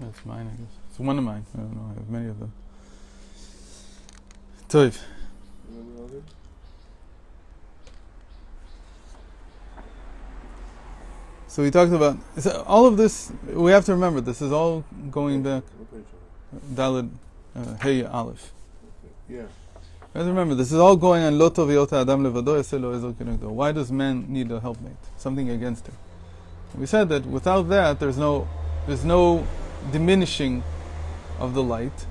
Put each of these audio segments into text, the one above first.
That's mine, I guess. It's one of mine. I don't know. I have many of them. Toiv. So we talked about all of this. We have to remember this is all going back. Daled Hey Aleph. Yeah. You have to remember this is all going on. Lo tov yot ha'adam levado yaseh lo ezer kenegdo. Why does man need a helpmate? Something against him. We said that without that, there's no diminishing of the light.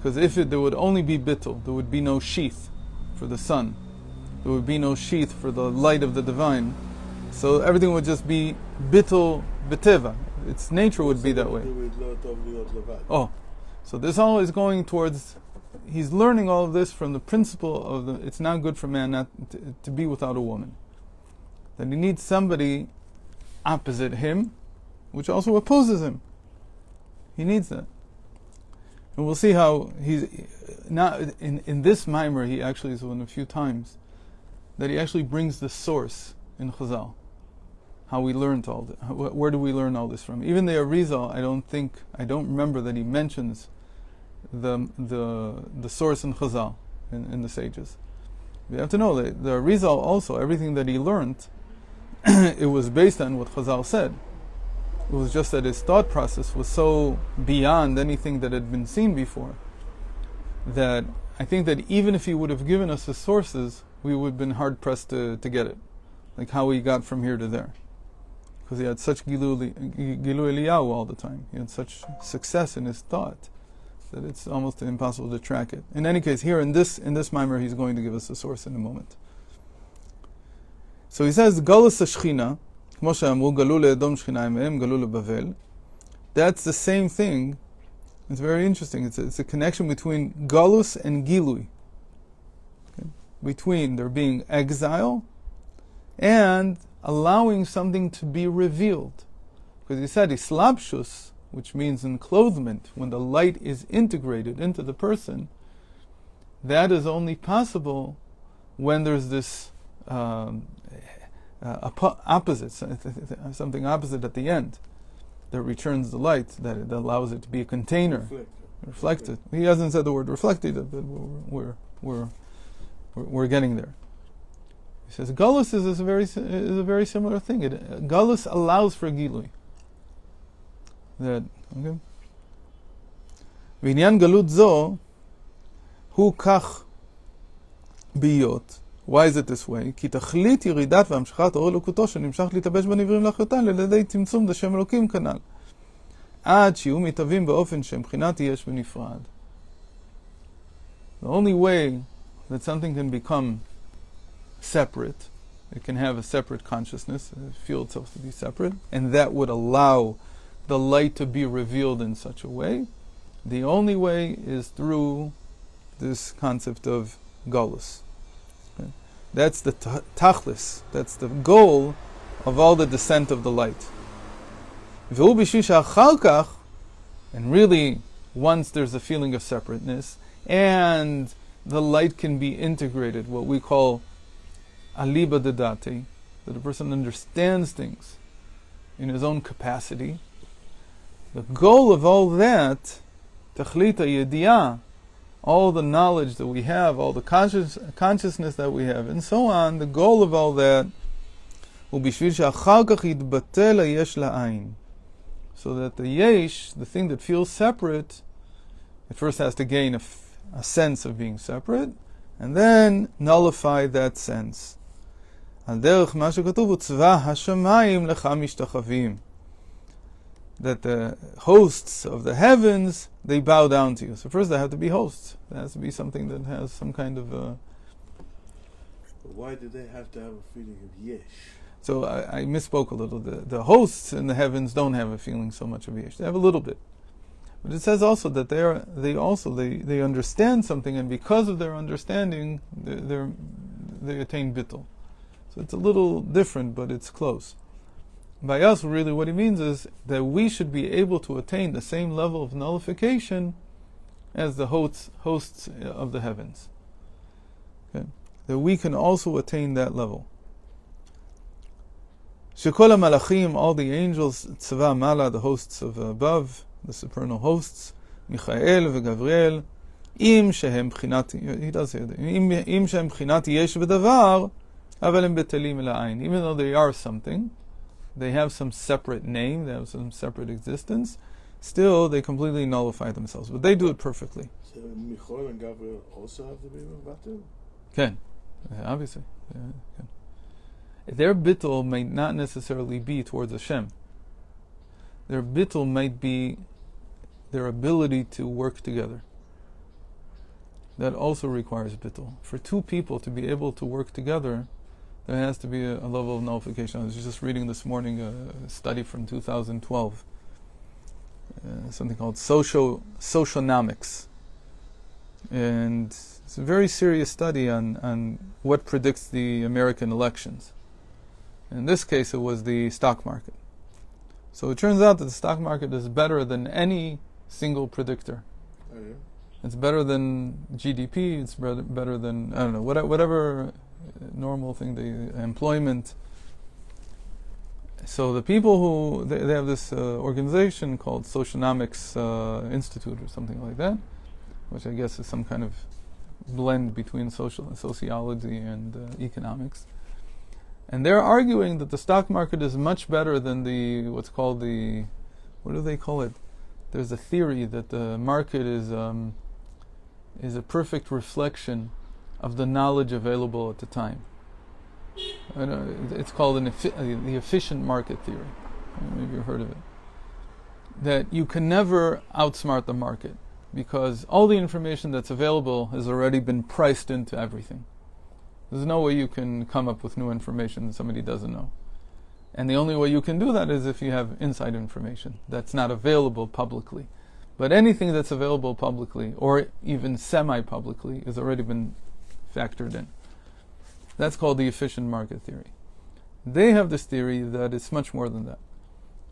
Because there would only be bittul, there would be no sheath for the sun. There would be no sheath for the light of the divine. So everything would just be bittul b'teva. Its nature would be that way. Oh, so this all is going towards. He's learning all of this from the principle of it's not good for man not to be without a woman. That he needs somebody opposite him, which also opposes him. He needs that. And we'll see how he's now in this mimer. He actually is one of a few times that he actually brings the source in Chazal. How we learned all this. Where do we learn all this from? Even the Arizal, I don't remember that he mentions the source in Chazal in the sages. We have to know that the Arizal also, everything that he learned, it was based on what Chazal said. It was just that his thought process was so beyond anything that had been seen before that I think that even if he would have given us the sources, we would have been hard pressed to get it. Like how he got from here to there. Because he had such Gilu Eliyahu all the time. He had such success in his thought that it's almost impossible to track it. In any case, here in this mimer, he's going to give us the source in a moment. So he says, Galus Shechina, that's the same thing. It's very interesting. It's a connection between Galus and Gilui. Okay? Between there being exile and allowing something to be revealed. Because he said islabshus, which means enclothement, when the light is integrated into the person, that is only possible when there's this opposite, something opposite at the end that returns the light, that allows it to be a container, reflected. He hasn't said the word reflected, but we're getting there. He says Galus is a very similar thing. Galus allows for Gilui. That okay. V'inyan galut zo hu kach biyot. Why is it this way? כי תכלית ירידת והמשכת אור אלוקותו שנמשך להתלבש בנבראים לאחיותן לידי צמצום דשם אלוקים כנ"ל. עד שיהיו מתהווים באופן שמבחינת יש בנפרד. The only way that something can become separate, it can have a separate consciousness, feel itself to be separate, and that would allow the light to be revealed in such a way. The only way is through this concept of galus. Okay? That's the tachlis, that's the goal of all the descent of the light. And really, once there's a feeling of separateness, and the light can be integrated, what we call aliba dedati, that a person understands things in his own capacity. The goal of all that, tachlita yediyah, all the knowledge that we have, all the consciousness that we have, and so on, the goal of all that will be so that the yesh, the thing that feels separate, it first has to gain a sense of being separate, and then nullify that sense. That the hosts of the heavens, they bow down to you. So first they have to be hosts. There has to be something that has some kind of... But why do they have to have a feeling of yesh? So I misspoke a little. The hosts in the heavens don't have a feeling so much of yesh. They have a little bit. But it says also that they understand something, and because of their understanding, they attain bittul. So it's a little different, but it's close. By us, really what he means is that we should be able to attain the same level of nullification as the hosts of the heavens. Okay? That we can also attain that level. Shekol malachim, all the angels, tzava mala, the hosts of above, the supernal hosts, Michael v'Gavriel, im shehem b'chinat, he does say that, im shehem b'chinat yesh v'davar, aval em betelim el ha'ayin. Even though they are something, they have some separate name, they have some separate existence, still they completely nullify themselves. But they do it perfectly. So Michael and Gabriel also have to be Batel? Ken, obviously. Ken. Their bittul may not necessarily be towards Hashem. Their bittul might be their ability to work together. That also requires bittul. For two people to be able to work together, there has to be a level of nullification. I was just reading this morning a study from 2012, something called socionomics. And it's a very serious study on what predicts the American elections. In this case, it was the stock market. So it turns out that the stock market is better than any single predictor. Oh, yeah. It's better than GDP, it's better than, I don't know, whatever normal thing, the employment. So the people who, they have this organization called Socionomics Institute or something like that, which I guess is some kind of blend between sociology and economics. And they're arguing that the stock market is much better than what's called what do they call it? There's a theory that the market is a perfect reflection of the knowledge available at the time. It's called the efficient market theory. Maybe you've heard of it. That you can never outsmart the market because all the information that's available has already been priced into everything. There's no way you can come up with new information that somebody doesn't know. And the only way you can do that is if you have inside information that's not available publicly. But anything that's available publicly, or even semi-publicly, has already been factored in. That's called the efficient market theory. They have this theory that it's much more than that.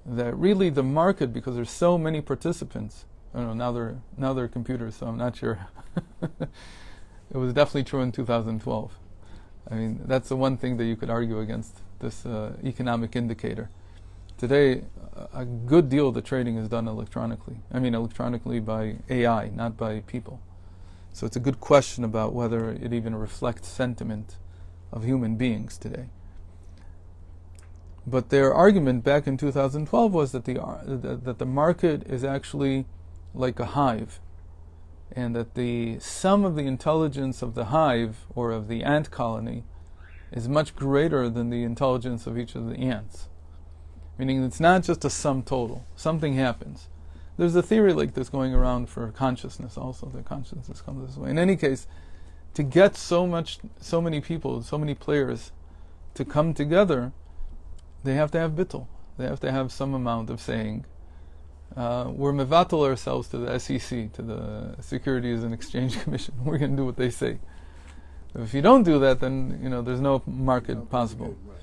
That really the market, because there's so many participants, I don't know, now they're computers, so I'm not sure. It was definitely true in 2012. I mean, that's the one thing that you could argue against this economic indicator. Today, a good deal of the trading is done electronically. I mean, electronically by AI, not by people. So it's a good question about whether it even reflects sentiment of human beings today. But their argument back in 2012 was that the market is actually like a hive, and that the sum of the intelligence of the hive, or of the ant colony, is much greater than the intelligence of each of the ants. Meaning it's not just a sum total. Something happens. There's a theory like this going around for consciousness also, that consciousness comes this way. In any case, to get so many people, so many players to come together, they have to have bittul. They have to have some amount of saying, we're mevatel ourselves to the SEC, to the Securities and Exchange Commission. We're going to do what they say. If you don't do that, then there's no market possible. Right.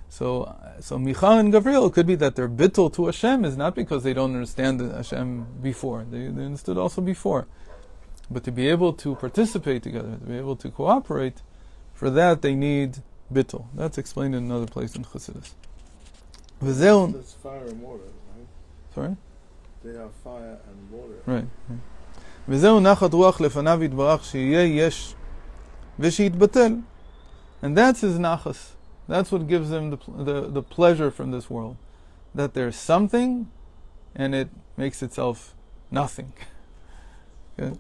So Michal and Gabriel could be that their bittul to Hashem is not because they don't understand Hashem before. They understood also before. But to be able to participate together, to be able to cooperate, for that they need bittul. That's explained in another place in Chassidus. That's fire and water, right? Sorry? They have fire and water. Right. וזהו נחת רוח לפניו יתברך שיהיה יש ושיתבטל. And that's his nachas. That's what gives him the pleasure from this world. That there's something and it makes itself nothing. Okay?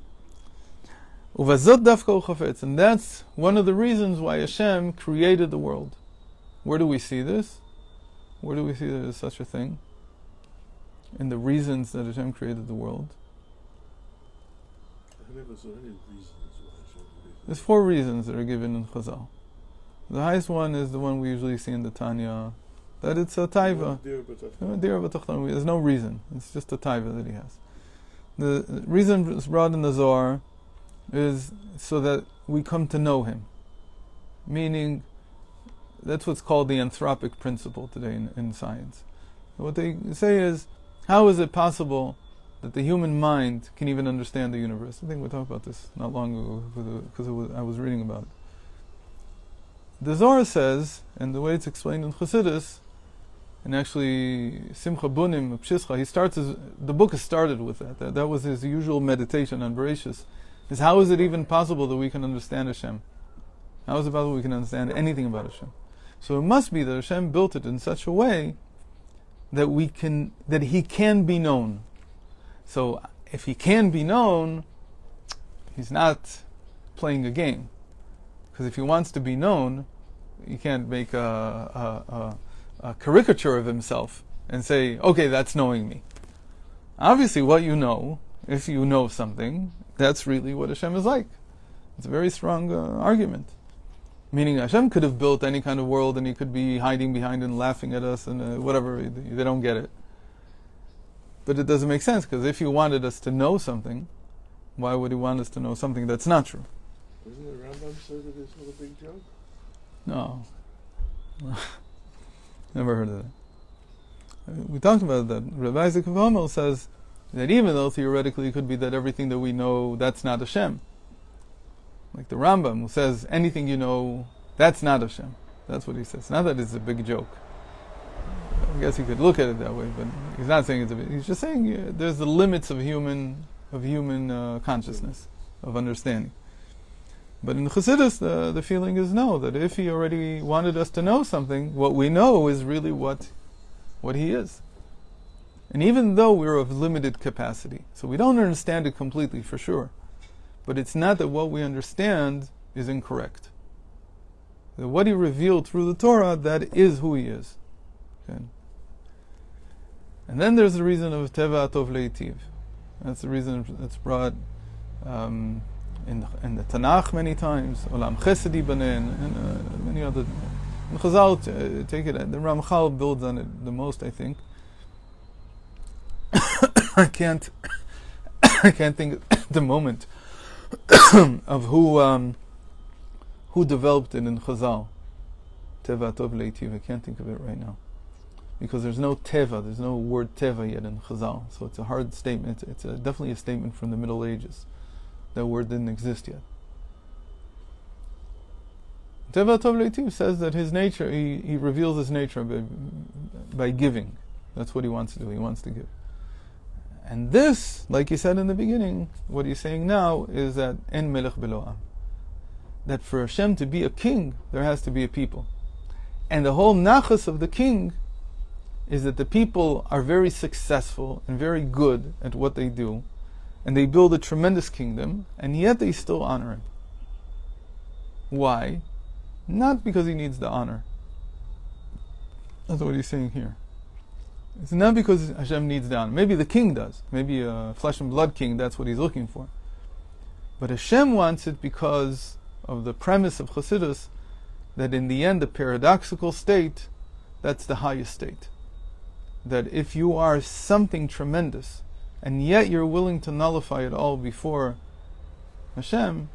ובזאת דווקא הוא חפץ. And that's one of the reasons why Hashem created the world. Where do we see this? Where do we see that there's such a thing? In the reasons that Hashem created the world. I never saw any reasons why Hashem created. There's 4 reasons that are given in Chazal. The highest one is the one we usually see in the Tanya, that it's a taiva. There's no reason. It's just a taiva that he has. The reason is brought in the Zohar is so that we come to know him. Meaning, that's what's called the Anthropic Principle today in science. What they say is, how is it possible that the human mind can even understand the universe? I think we talked about this not long ago because I was reading about it. The Zohar says, and the way it's explained in Chassidus, And actually, Simcha Bunim, Pshischa, the book is started with that. That was his usual meditation on Bereisheet. Is how is it even possible that we can understand Hashem? How is it possible we can understand anything about Hashem? So it must be that Hashem built it in such a way that He can be known. So if He can be known, He's not playing a game. Because if He wants to be known, you can't make a caricature of Himself and say, okay, that's knowing me. Obviously, what you know, if you know something, that's really what Hashem is like. It's a very strong argument. Meaning Hashem could have built any kind of world and He could be hiding behind and laughing at us and whatever, they don't get it. But it doesn't make sense, because if He wanted us to know something, why would He want us to know something that's not true? Doesn't the Rambam say that it's not a big joke? No. Never heard of that. We talked about that. Rabbi Isaac of Hamel says that even though theoretically it could be that everything that we know, that's not Hashem. Like the Rambam, who says anything you know, that's not Hashem. That's what he says. Not that it's a big joke. I guess you could look at it that way, but he's not saying it's a big. He's just saying there's the limits of human consciousness, of understanding. But in Chassidus, the feeling is no, that if He already wanted us to know something, what we know is really what He is. And even though we're of limited capacity, so we don't understand it completely for sure, but it's not that what we understand is incorrect. That what He revealed through the Torah, that is who He is. Okay? And then there's the reason of Teva Atov Leitiv. That's the reason that's brought in the Tanakh many times, Olam Chesed Yibaneh, and many other. And Chazal take it. The Ramchal builds on it the most, I think. I can't think at the moment of who developed it in Chazal. Teva Tov Leitiv. I can't think of it right now, because there's no teva, there's no word teva yet in Chazal, so it's a hard statement. It's definitely a statement from the Middle Ages. That word didn't exist yet. Teva Tov Leitiv says that His nature, he reveals His nature by giving. That's what He wants to do. He wants to give. And this, like He said in the beginning, what He's saying now is that En Melech Belo Am. That for Hashem to be a king, there has to be a people. And the whole nachas of the king is that the people are very successful and very good at what they do, and they build a tremendous kingdom, and yet they still honor Him. Why? Not because He needs the honor. That's what He's saying here. It's not because Hashem needs the honor. Maybe the king does. Maybe a flesh and blood king, that's what he's looking for. But Hashem wants it because of the premise of Chassidus, that in the end, the paradoxical state, that's the highest state. That if you are something tremendous, and yet you're willing to nullify it all before Hashem,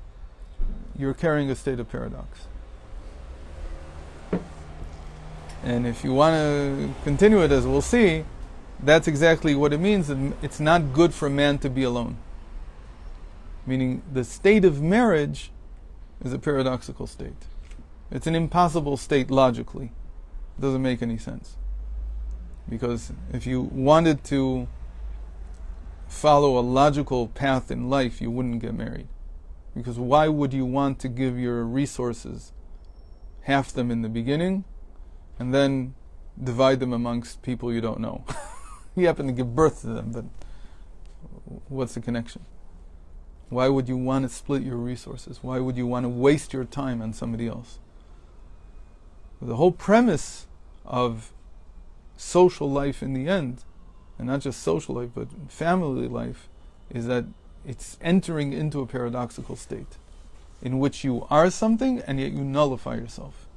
you're carrying a state of paradox. And if you want to continue it, as we'll see, that's exactly what it means. It's not good for man to be alone. Meaning, the state of marriage is a paradoxical state. It's an impossible state logically. It doesn't make any sense. Because if you wanted to follow a logical path in life, you wouldn't get married. Because why would you want to give your resources, half them in the beginning, and then divide them amongst people you don't know? You happen to give birth to them, but what's the connection? Why would you want to split your resources? Why would you want to waste your time on somebody else? The whole premise of social life in the end, and not just social life, but family life, is that it's entering into a paradoxical state in which you are something and yet you nullify yourself.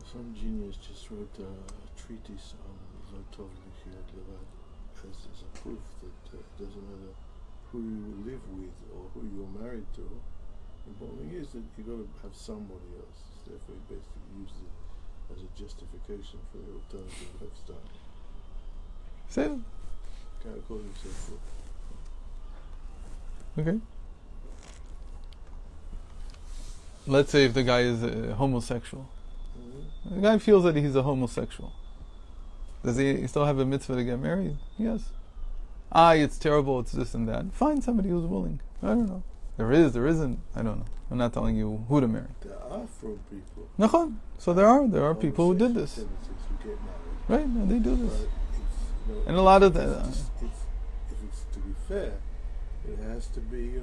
Some genius just wrote a treatise on Zotov as a proof that it doesn't matter who you live with or who you're married to. The important thing is that you've got to have somebody else. Therefore, he basically used it as a justification for the alternative lifestyle. Say it. Can't call himself. Okay. Let's say if the guy is a homosexual. The guy feels that he's a homosexual. Does he still have a mitzvah to get married? Yes. It's terrible, it's this and that. Find somebody who's willing. I don't know. There isn't. I don't know. I'm not telling you who to marry. There are from people. Nachon. So there are people who did this. Who get married. Right, and they do this. But it's, And a lot of if it's to be fair, it has to be,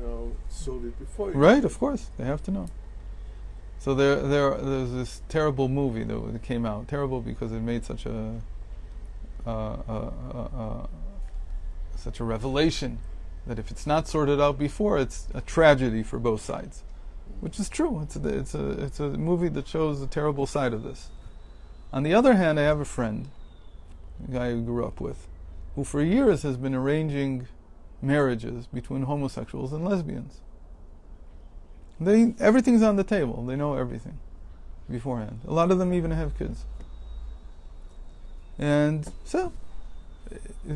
sorted before you. Right, of course. They have to know. So there's this terrible movie that came out. Terrible because it made such a revelation that if it's not sorted out before, it's a tragedy for both sides, which is true. It's a movie that shows the terrible side of this. On the other hand, I have a friend, a guy I grew up with, who for years has been arranging marriages between homosexuals and lesbians. Everything's on the table. They know everything beforehand. A lot of them even have kids. And so,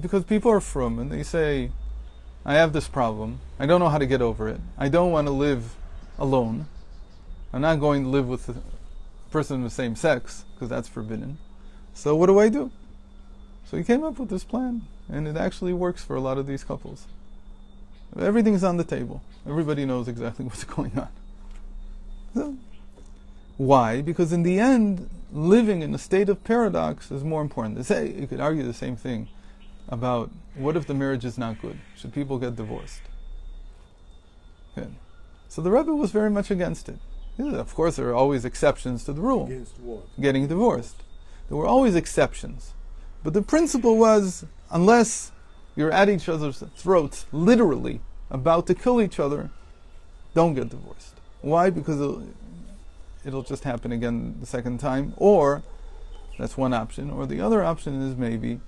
because people are frum and they say, I have this problem, I don't know how to get over it, I don't want to live alone, I'm not going to live with a person of the same sex, because that's forbidden, so what do I do? So he came up with this plan, and it actually works for a lot of these couples. Everything's on the table. Everybody knows exactly what's going on. So, why? Because in the end, living in a state of paradox is more important. You could argue the same thing about what if the marriage is not good? Should people get divorced? Good. So the Rebbe was very much against it. Of course, there are always exceptions to the rule. Against what? Getting divorced. There were always exceptions. But the principle was, unless you're at each other's throats, literally, about to kill each other, don't get divorced. Why? Because it'll just happen again the second time. Or, that's one option. Or the other option is maybe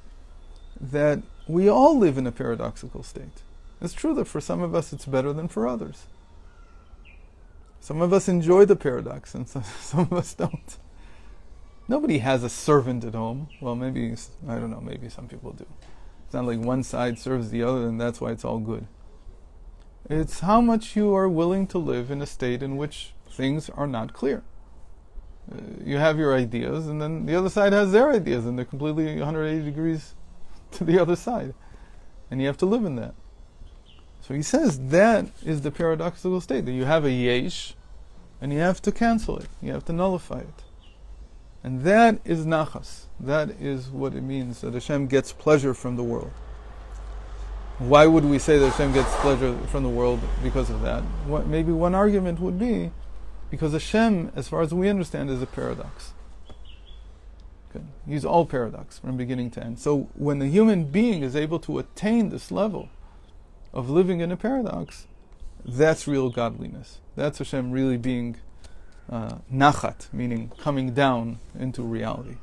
that we all live in a paradoxical state. It's true that for some of us it's better than for others. Some of us enjoy the paradox and some of us don't. Nobody has a servant at home. Well, maybe, I don't know, maybe some people do. It's not like one side serves the other and that's why it's all good. It's how much you are willing to live in a state in which things are not clear. You have your ideas and then the other side has their ideas and they're completely 180 degrees to the other side. And you have to live in that. So he says that is the paradoxical state, that you have a yesh and you have to cancel it. You have to nullify it. And that is nachas. That is what it means that Hashem gets pleasure from the world. Why would we say that Hashem gets pleasure from the world because of that? Maybe one argument would be because Hashem, as far as we understand, is a paradox. Okay. He's all paradox from beginning to end. So when the human being is able to attain this level of living in a paradox, that's real godliness. That's Hashem really being nachat, meaning coming down into reality.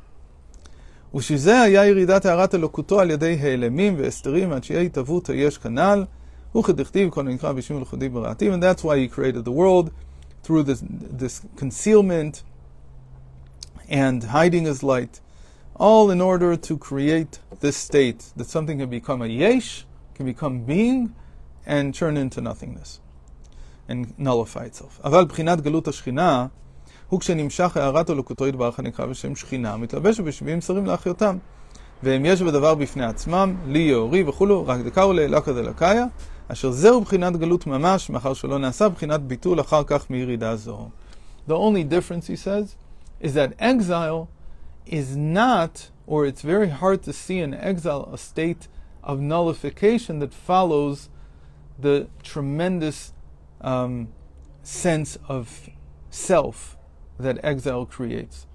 ושזה היה ירידת הערת אלוקותו על ידי העלמים והסתרים עד שיהיה התהוות היש כנ"ל וכדכתיב כל הנקרא בשם ייחודי ברעתיו, and that's why he created the world through this concealment and hiding his light, all in order to create this state that something can become a yesh, can become being, and turn into nothingness and nullify itself. אבל בחינת גלות השכינה הוא כשנמשך הערת אלוקותו יתברך הנקרא בשם שכינה, מתלבש בשבעים שרים לאחיותם, והם יש בדבר בפני עצמם, לי יאורי וכולו, רק דקאו לאלקה דלקאיה, אשר זהו בחינת גלות ממש, מאחר שלא נעשה בחינת ביטול אחר כך מירידה זו. The only difference, he says, is that exile is not, or it's very hard to see in exile, a state of nullification that follows the tremendous sense of self that exile creates.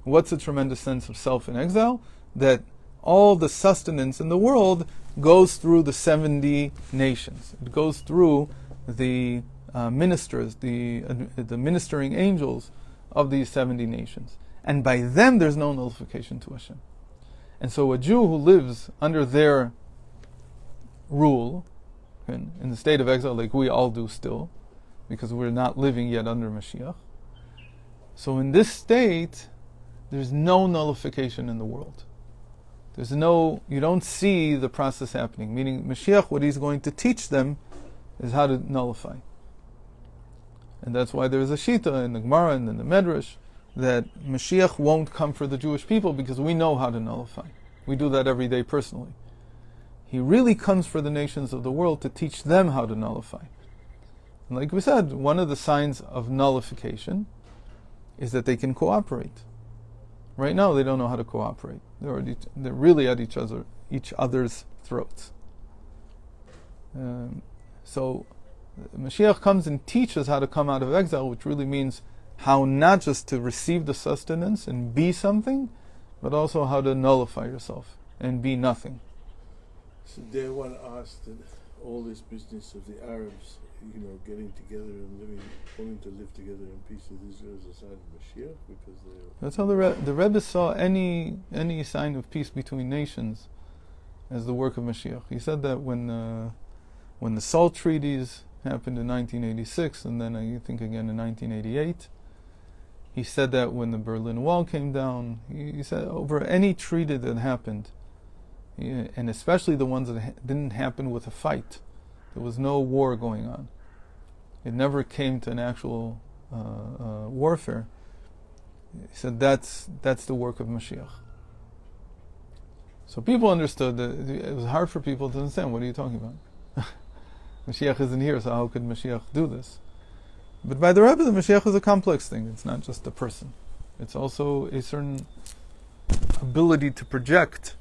What's a tremendous sense of self in exile? That all the sustenance in the world goes through the 70 nations. It goes through the ministers, the ministering angels of these 70 nations. And by them there's no nullification to Hashem. And so a Jew who lives under their rule, in the state of exile like we all do still, because we're not living yet under Mashiach, so in this state, there's no nullification in the world. You don't see the process happening. Meaning, Mashiach, what he's going to teach them is how to nullify. And that's why there's a Shita in the Gemara and in the Medrash that Mashiach won't come for the Jewish people because we know how to nullify. We do that every day personally. He really comes for the nations of the world to teach them how to nullify. And like we said, one of the signs of nullification is that they can cooperate. Right now, they don't know how to cooperate. They're really at each other's throats. So Mashiach comes and teaches how to come out of exile, which really means how not just to receive the sustenance and be something, but also how to nullify yourself and be nothing. So there one asked that all this business of the Arabs, getting together and wanting to live together in peace with Israel is a sign of Mashiach, because that's how the Rebbe saw any sign of peace between nations as the work of Mashiach. He said that when the SALT treaties happened in 1986, and then I think again in 1988. He said that when the Berlin Wall came down. He said over any treaty that happened, and especially the ones that didn't happen with a fight. There was no war going on. It never came to an actual warfare. He said that's the work of Mashiach. So people understood that it was hard for people to understand. What are you talking about? Mashiach isn't here, so how could Mashiach do this? But by the Rebbe, the Mashiach is a complex thing. It's not just a person. It's also a certain ability to project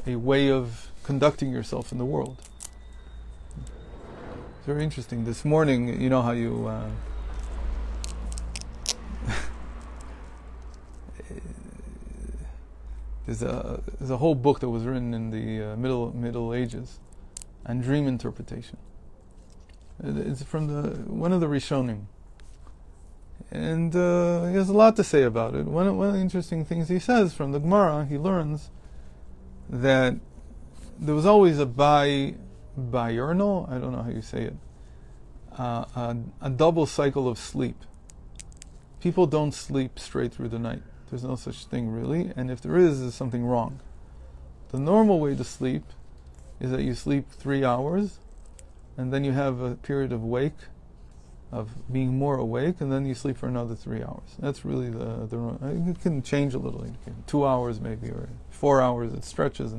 a way of conducting yourself in the world. It's very interesting. This morning, you know how you there's a whole book that was written in the Middle Ages on dream interpretation. It's from one of the Rishonim, and he has a lot to say about it. One of the interesting things he says from the Gemara, he learns that there was always a biurnal, I don't know how you say it, a double cycle of sleep. People don't sleep straight through the night. There's no such thing really, and if there is, there's something wrong. The normal way to sleep is that you sleep 3 hours, and then you have a period of being more awake, and then you sleep for another 3 hours. That's really it can change a little. 2 hours maybe, or 4 hours, it stretches.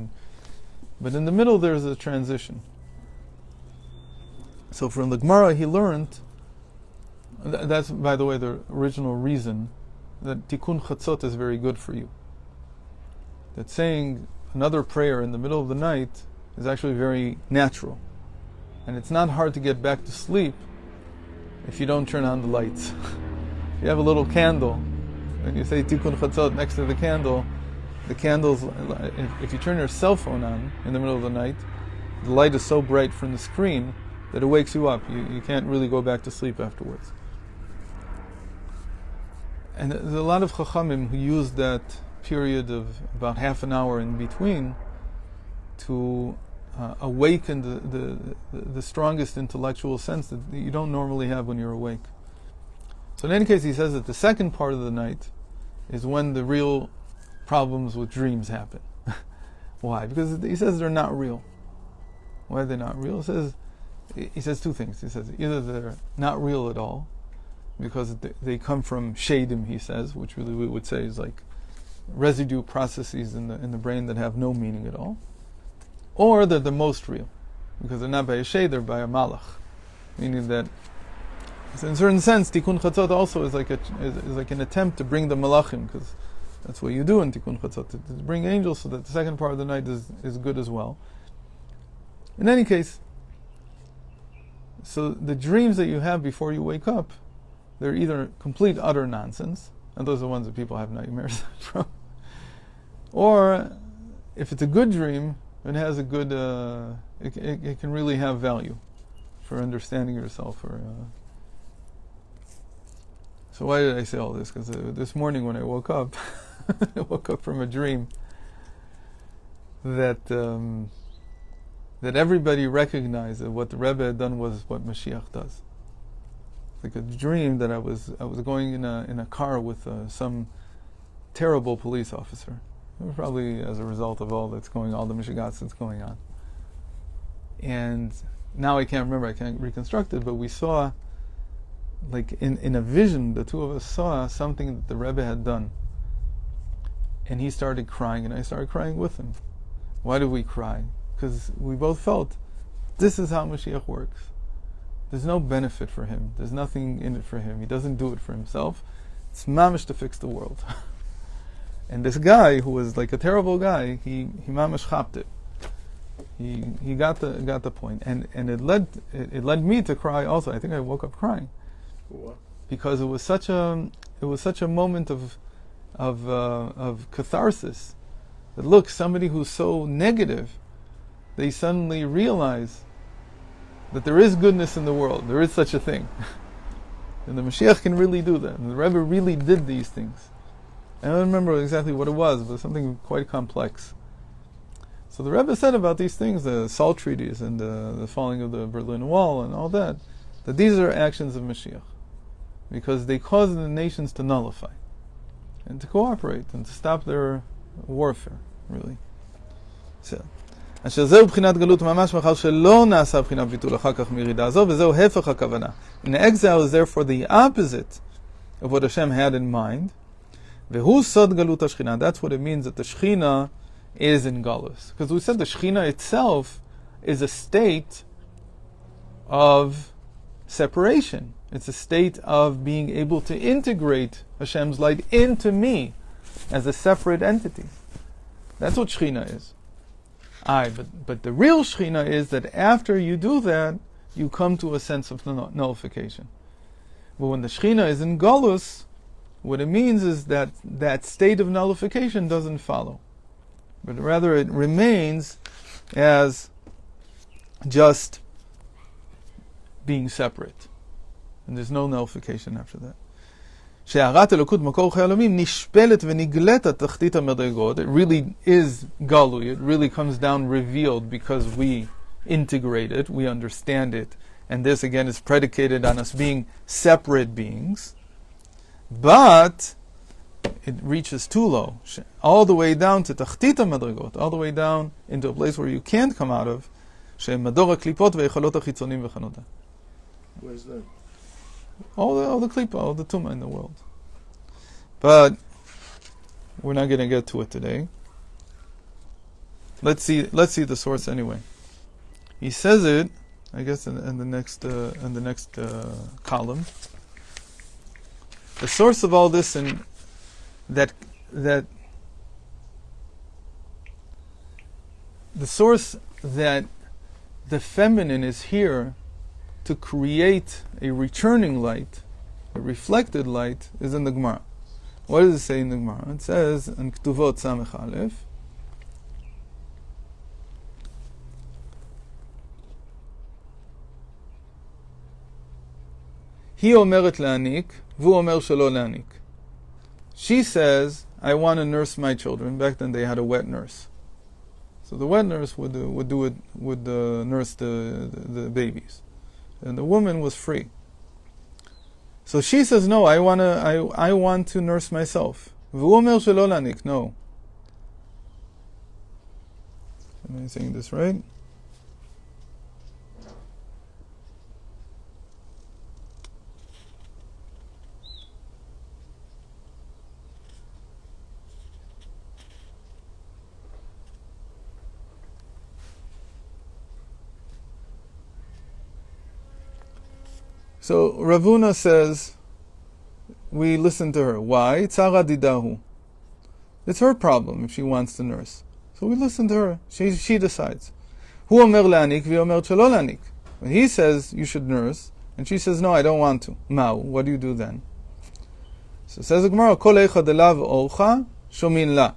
But in the middle there's a transition. So from the Gemara he learned, that's by the way the original reason, that Tikkun Chatzot is very good for you. That saying another prayer in the middle of the night is actually very natural. And it's not hard to get back to sleep if you don't turn on the lights. If you have a little candle, and you say Tikkun Chatzot next to the candles, if you turn your cell phone on in the middle of the night, the light is so bright from the screen that it wakes you up. You can't really go back to sleep afterwards. And there's a lot of Chachamim who use that period of about half an hour in between to awaken the strongest intellectual sense that you don't normally have when you're awake. So in any case, he says that the second part of the night is when the real problems with dreams happen. Why? Because he says they're not real. Why are they not real? He says two things. He says either they're not real at all, because they come from shadim, he says, which really we would say is like residue processes in the brain that have no meaning at all. Or they're the most real, because they're not by a shade, they're by a malach. Meaning that, in a certain sense, Tikkun Chatzot also is like an attempt to bring the malachim, because that's what you do in Tikkun Chatzot, to bring angels so that the second part of the night is good as well. In any case, so the dreams that you have before you wake up, they're either complete utter nonsense, and those are the ones that people have nightmares from, or if it's a good dream, it has a good, it can really have value for understanding yourself. So why did I say all this? Because this morning when I woke up, I woke up from a dream that everybody recognized that what the Rebbe had done was what Mashiach does. Like a dream that I was going in a car with some terrible police officer. Probably as a result of all the Mishigatz that's going on. And now I can't remember, I can't reconstruct it, but we saw, like in a vision, the two of us saw something that the Rebbe had done. And he started crying, and I started crying with him. Why did we cry? Because we both felt this is how Mashiach works. There's no benefit for him. There's nothing in it for him. He doesn't do it for himself. It's mamish to fix the world. And this guy, who was like a terrible guy, he mamish chapped it. He got the point, and it led me to cry also. I think I woke up crying. What? Because it was such a moment of catharsis. That look, somebody who's so negative, they suddenly realize that there is goodness in the world. There is such a thing. And the Mashiach can really do that. And the Rebbe really did these things. I don't remember exactly what it was, but something quite complex. So the Rebbe said about these things, the Salt Treaties and the falling of the Berlin Wall and all that these are actions of Mashiach. Because they cause the nations to nullify and to cooperate and to stop their warfare, really. So, אשר זהו בחינת גלות ממש מאחר שלא נעשה בחינת ביטול אחר כך מירידה הזו, וזהו הפך הכוונה. And exile is therefore the opposite of what Hashem had in mind. והוא סוד גלות השכינה. That's what it means that the Shechina is in Galus. Because we said the Shechina itself is a state of separation. It's a state of being able to integrate Hashem's light into me as a separate entity. That's what Shechina is. But the real Shechina is that after you do that, you come to a sense of nullification. But when the Shechina is in Galus, what it means is that that state of nullification doesn't follow. But rather it remains as just being separate. And there's no nullification after that. שהארת אלוקות מקור חיי עולמים נשפלת ונגלת תחתית המדרגות. It really is galui. It really comes down revealed because we integrate it, we understand it. And this again is predicated on us being separate beings. But it reaches too low, all the way down to תחתית המדרגות, all the way down into a place where you can't come out of, שהם מדור הקליפות והיכולות החיצוניים וחנותה. Where's that? All the klipa, all the tumah in the world. But we're not going to get to it today. Let's see the source anyway. He says it, I guess, in the next column. The source of all this, and that the source that the feminine is here to create a returning light, a reflected light, is in the Gemara. What does it say in the Gemara? It says in Ketuvot Samech Aleph, היא אומרת להניק, והוא אומר שלא להניק. She says, I want to nurse my children. Back then they had a wet nurse. So the wet nurse would nurse the babies. And the woman was free. So she says, no, I want to nurse myself. והוא אומר שלא להניק, no. Am I saying this right? So Ravuna says, we listen to her. Why? Tzara didahu. It's her problem if she wants to nurse. So we listen to her. She decides. Hu omer le'anik v'omer shelo le'anik. When he says you should nurse, and she says no, I don't want to. Ma'u, what do you do then? So says the Gemara, kol eicha delav orcha shomin la.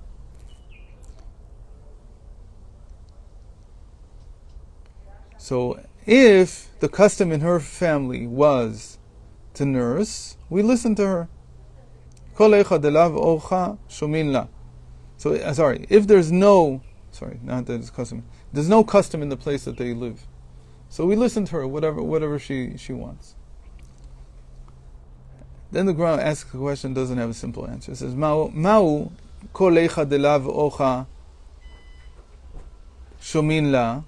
So if the custom in her family was to nurse, we listen to her. Kol eicha delav orcha shomin la. So, if there's no, not that it's custom, there's no custom in the place that they live. So we listen to her, whatever she wants. Then the Gemara asks a question, doesn't have a simple answer. It says, Ma'u kol eicha delav orcha shomin la.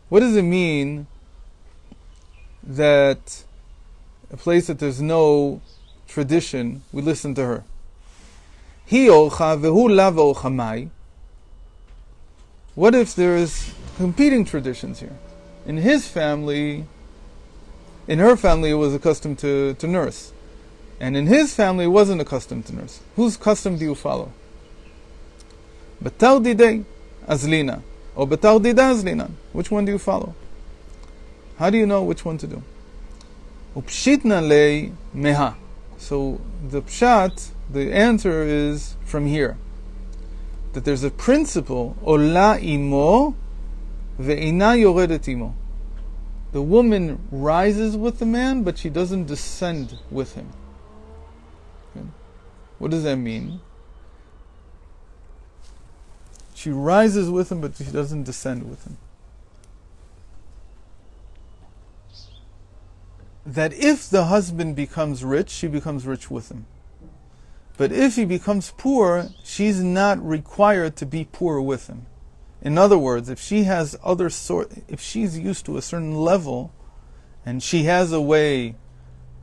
What does it mean that a place that there's no tradition, we listen to her? Hi orcha vehu lav orcha mai. What if there's competing traditions here? In his family, in her family, it was accustomed to nurse. And in his family, it wasn't accustomed to nurse. Whose custom do you follow? Betar didei azlina. Or betar dida azlina. Which one do you follow? How do you know which one to do? Upshitna lei meha. So the pshat, the answer is from here. That there's a principle, ola imo ve'ina yoredet imo. The woman rises with the man, but she doesn't descend with him. Okay. What does that mean? She rises with him, but she doesn't descend with him. That if the husband becomes rich, she becomes rich with him. But if he becomes poor, she's not required to be poor with him. In other words, if she has if she's used to a certain level, and she has a way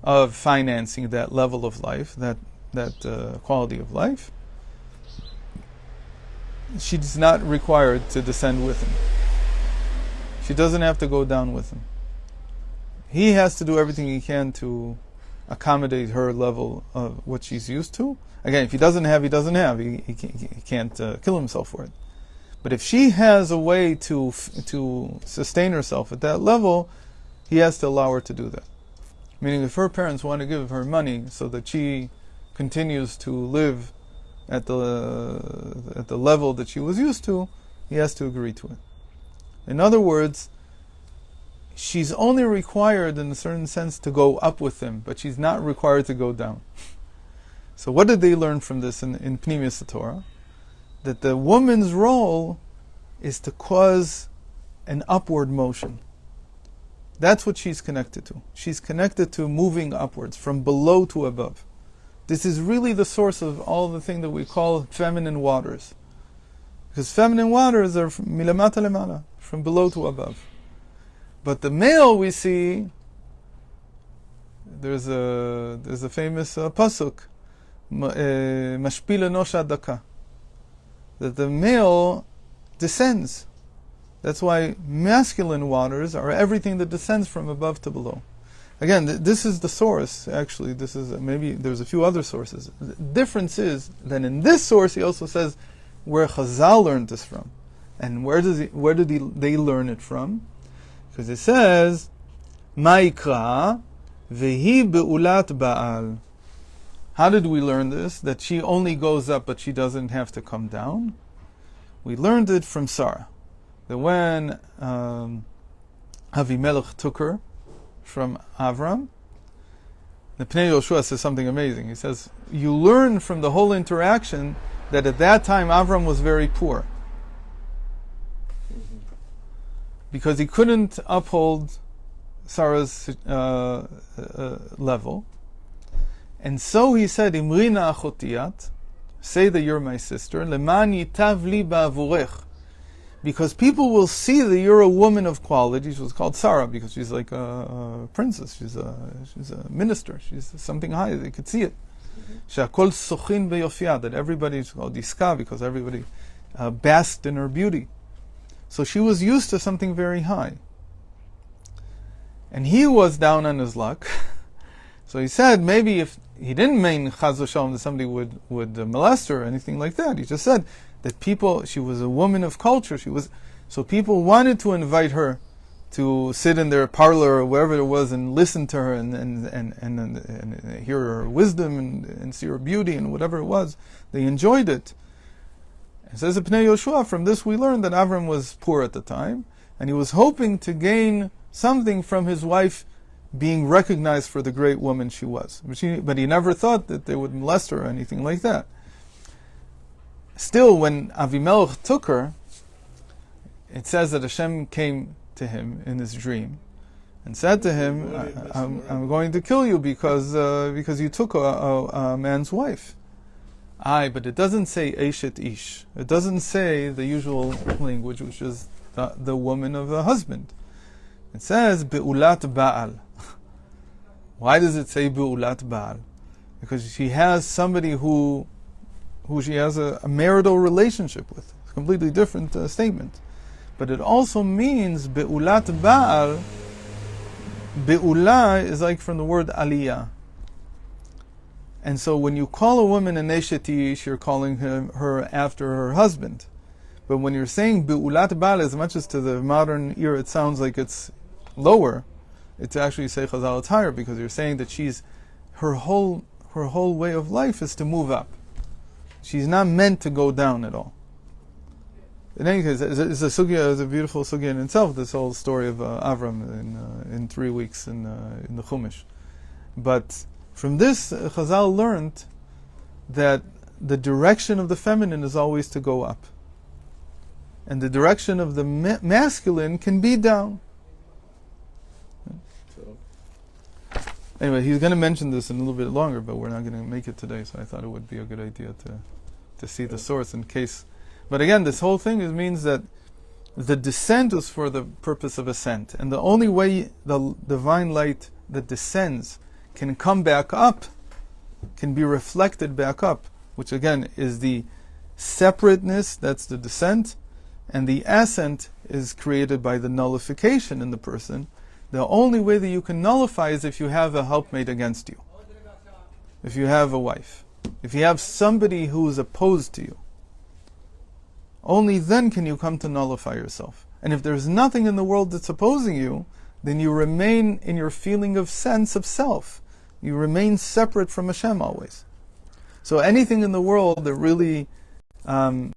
of financing that level of life, that quality of life, she's not required to descend with him. She doesn't have to go down with him. He has to do everything he can to accommodate her level of what she's used to. Again, if he doesn't have, he doesn't have. He can't kill himself for it. But if she has a way to sustain herself at that level, he has to allow her to do that. Meaning, if her parents want to give her money so that she continues to live at the level that she was used to, he has to agree to it. In other words, she's only required in a certain sense to go up with him, but she's not required to go down. So what did they learn from this in Pnimius Torah? That the woman's role is to cause an upward motion. That's what she's connected to. She's connected to moving upwards, from below to above. This is really the source of all the thing that we call feminine waters. Because feminine waters are from milamata lemala, from below to above. But the male we see, there's a famous pasuk, mashpila nosha daka, that the male descends. That's why masculine waters are everything that descends from above to below. Again, this is the source. Actually, this is maybe there's a few other sources. The difference is that in this source he also says where Chazal learned this from, and where did they learn it from? Because it says, Ma'ikra vehi beulat ba'al. How did we learn this? That she only goes up, but she doesn't have to come down? We learned it from Sarah. That when Avimelech took her from Avram, the Pnei Yoshua says something amazing. He says, you learn from the whole interaction that at that time Avram was very poor. Because he couldn't uphold Sarah's level. And so he said, Imrina achotiyat, say that you're my sister, leman yitav li ba'avurech. Because people will see that you're a woman of quality. She was called Sarah because she's like a princess. She's a minister. She's something high. They could see it. She'akol sochin beyofia, that everybody's called Iska because everybody basked in her beauty. So she was used to something very high. And he was down on his luck. So he said maybe if he didn't mean Chaz v'Shalom that somebody would molest her or anything like that. He just said that she was a woman of culture. So people wanted to invite her to sit in their parlor or wherever it was and listen to her and hear her wisdom and see her beauty and whatever it was. They enjoyed it. It says in Pnei Yoshua, from this we learned that Avram was poor at the time, and he was hoping to gain something from his wife being recognized for the great woman she was. But he never thought that they would molest her or anything like that. Still, when Avimelech took her, it says that Hashem came to him in his dream and said to him, I'm going to kill you because you took a man's wife. But it doesn't say Eshet Ish. It doesn't say the usual language, which is the woman of the husband. It says Beulat Ba'al. Why does it say Beulat Ba'al? Because she has somebody who who she has a marital relationship with. It's a completely different statement. But it also means be'ulat ba'al. Be'ula is like from the word aliyah. And so when you call a woman an eshet ish, you're calling her after her husband. But when you're saying be'ulat ba'al, as much as to the modern ear it sounds like it's lower, it's actually say Chazal it's higher, because you're saying that her whole way of life is to move up. She's not meant to go down at all. In any case, it's a sugya, it's a beautiful sugya in itself. This whole story of Avram in 3 weeks in the Chumash. But from this, Chazal learned that the direction of the feminine is always to go up, and the direction of the masculine can be down. Anyway, he's going to mention this in a little bit longer, but we're not going to make it today, so I thought it would be a good idea to see the source in case. But again, this whole thing means that the descent was for the purpose of ascent, and the only way the divine light that descends can come back up, can be reflected back up, which again is the separateness, that's the descent, and the ascent is created by the nullification in the person. The only way that you can nullify is if you have a helpmate against you, if you have a wife, if you have somebody who is opposed to you. Only then can you come to nullify yourself. And if there's nothing in the world that's opposing you, then you remain in your feeling of sense of self. You remain separate from Hashem always. So anything in the world that really